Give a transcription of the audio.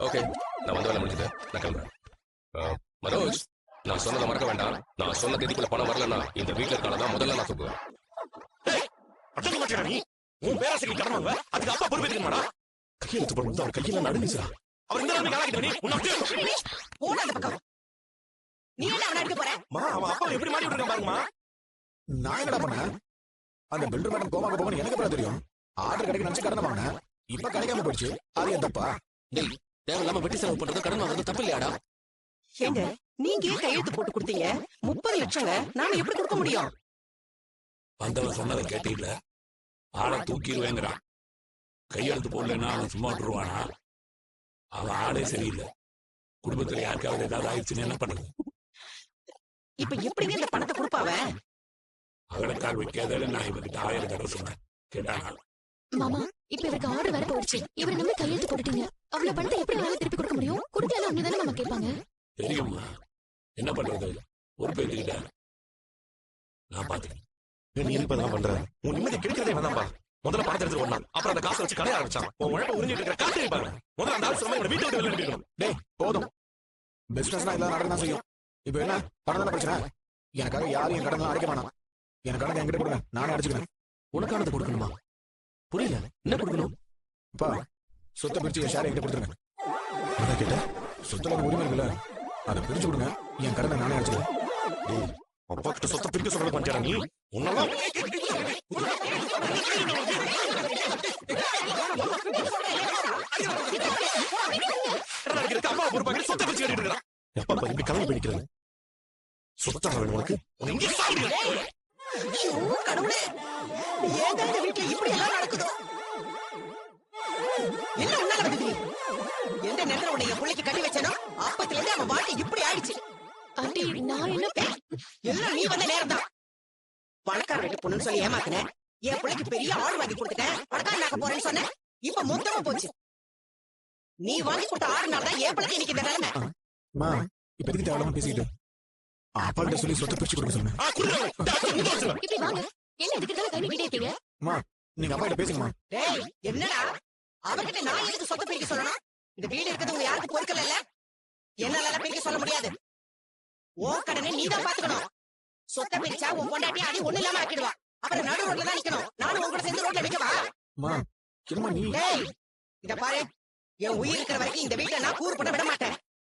Okay, நான் வேலை முடிஞ்சது. நான் கிளம்புறேன். மனோஜ், நான் சொன்னதை மறக்க வேண்டாம். நான் சொன்ன தேதிக்குள்ள பணம் வரலன்னா இந்த வீட்டுல இருக்கானதான் முதல்ல நான் தூக்குவேன். நீ உன் பேராசைக்கு கடன் வாங்க, அதுக்கு அப்பா பொறுப்பேற்றுக்க மாடா. கையெழுத்து போடும்போது அவர் கையில நடுங்குறா. அவர் இந்த நிலைமைக்கு ஆளாக்கிட்ட நீ உன்னை பக்கம் நீ என்ன அவனை அடிக்க போற? அவன் அப்பா எப்படி மாட்டி விட்டுருக்கான் பாருங்கம்மா. நான் என்னடா பண்ணேன்? அந்த பில்டர் மேடம் கோமாக்கு போகணும் எனக்கு எப்படி தெரியும்? ஆர்டர் கிடைக்க நினைச்சு கடன் வாங்கினேன். இப்ப கிடைக்காம போயிடுச்சு. அது என் தப்பா? டேய், தேவையில்லாம வெட்டி செலவு பண்றது கடன் வாங்குறது தப்பு இல்லையாடா? ஏங்க நீங்க கையெழுத்து போட்டு கொடுத்தீங்க 30 லட்சங்க, நாம எப்படி கொடுக்க முடியும்? வந்தவன் சொன்னதை கேட்டீங்கள, ஆளை தூக்கிடுவேங்கிறான். கையெழுத்து போடலன்னா அவன் சும்மா விட்டுருவானா? அவன் ஆளே சரியில்லை. குடும்பத்துல யாருக்காவது ஏதாவது ஆயிடுச்சுன்னு என்ன பண்றது? இப்ப எப்படிங்க இந்த பணத்தை கொடுப்பாவ? அகலக்கால் வைக்காத நான் இவர்கிட்ட 1000 தடவை சொன்னேன், கேட்டானா? மாமா, இப்ப இவருக்கு ஆர்டர் வர போயிடுச்சு. இவரை நம்ம கையெழுத்து போட்டுட்டீங்க. அவ்வளவு பணத்தை எப்படி வேணாலும் திருப்பி கொடுக்க முடியும்? கொடுக்கல அப்படிதானே நம்ம கேட்பாங்க. தெரியுமா என்ன பண்றது? பொறுப்பு எடுத்துக்கிட்ட நான் பாத்துக்கிறேன். நீ இருப்பதான் பண்ற. உன் நிம்மதி கிடைக்கிறதே வேணாம்பா. முதல்ல பணத்தை எடுத்து ஒண்ணா, அப்புறம் அந்த காசை வச்சு கடைய ஆரம்பிச்சான். உன் உழைப்ப உறிஞ்சிட்டு இருக்கிற காசை பாருங்க. முதல்ல அந்த ஆள் சொன்ன வீட்டை விட்டு வெளியே அனுப்பிடணும். டேய் போதும், பிசினஸ்னா இதெல்லாம் நடக்கதான் செய்யும். இப்ப என்ன பணம் தானே பிரச்சனை? எனக்காக யாரும் என் கடன் அடைக்க வேணாம். என் கடன் என்கிட்ட கொடுங்க, நானே அடிச்சுக்கிறேன். உனக்கானது கொடுக்கணுமா? புரியல, என்ன கொடுக்கணும்? அப்பா, சொத்தை பிரிச்சு என் ஷேர் என்கிட்ட கொடுத்துருங்க. என்ன கேட்ட? சொத்துல ஒரு உரிமை இருக்குல்ல, அதை பிரிச்சு கொடுங்க. என் கடனை நானே அடிச்சுக்கிறேன். அப்பா கிட்ட சொத்தை பிரிக்க சொல்றது பஞ்சாரா நீ? உன்னெல்லாம் அப்பா பொறுப்பாக சொத்தை பிரிச்சு கேட்டு இருக்கிறான். எப்பா இப்படி கலந்து பிடிக்கிறது? சொத்தா வேணும் உனக்கு? கடவுளே, ஏங்க இந்த வீட்டுல இப்படி எல்லாம் நடக்குதோ? என்ன உன்னால வருது? எந்த நேரத்துல உன்னை என் பிள்ளைக்கு கட்டி வச்சனோ அப்பத்துல இருந்து அவன் வாழ்க்கை இப்படி ஆயிடுச்சு. ஆண்டி, நான் என்ன எல்லாம் நீ வந்த நேரம் தான். பணக்கார வீட்டு பொண்ணுன்னு சொல்லி ஏமாத்தினேன். என் பிள்ளைக்கு பெரிய ஆள் வாங்கி கொடுத்துட்டேன். பணக்காரனாக்க போறேன்னு சொன்னேன். இப்ப மொத்தமா போச்சு. நீ வாங்கி கொடுத்த 6 நாள் தான் என் பிள்ளைக்கு இன்னைக்கு இந்த நிலைமை. மா, இப்ப எதுக்கு தேவையில்லாம பேசிக்கிட்டு? அப்பா கிட்ட சொல்லி சொத்தை பிரிச்சு கொடுக்க சொன்னேன். இப்படி வாங்க. என்ன இதுக்கு தான் கை நீட்டிட்டே இருக்கீங்க? மா, நீங்க அப்பா கிட்ட பேசுங்கம்மா. டேய், என்னடா அவர்கிட்ட நான் எதுக்கு சொத்தை பிரிக்க சொல்லணும்? இந்த வீடு இருக்கிறது உங்க யாருக்கு பொறுக்கல இல்ல? என்னால பிரிக்க சொல்ல முடியாது. ஓ கடனை நீதான் பாத்துக்கணும். சொத்தை பிரிச்சா உன் பொண்டாட்டி அடி ஒண்ணு இல்லாம ஆக்கிடுவா. அப்புறம் நடு ரோட்ல தான் நிக்கணும். நானும் உங்க கூட சேர்ந்து ரோட்ல நிக்கவா? மா, என்னம்மா நீ? டேய், இத பாரு, என் உயிர் இருக்கிற வரைக்கும் இந்த வீட்டை நான் கூறு பண்ண விட மாட்டேன்.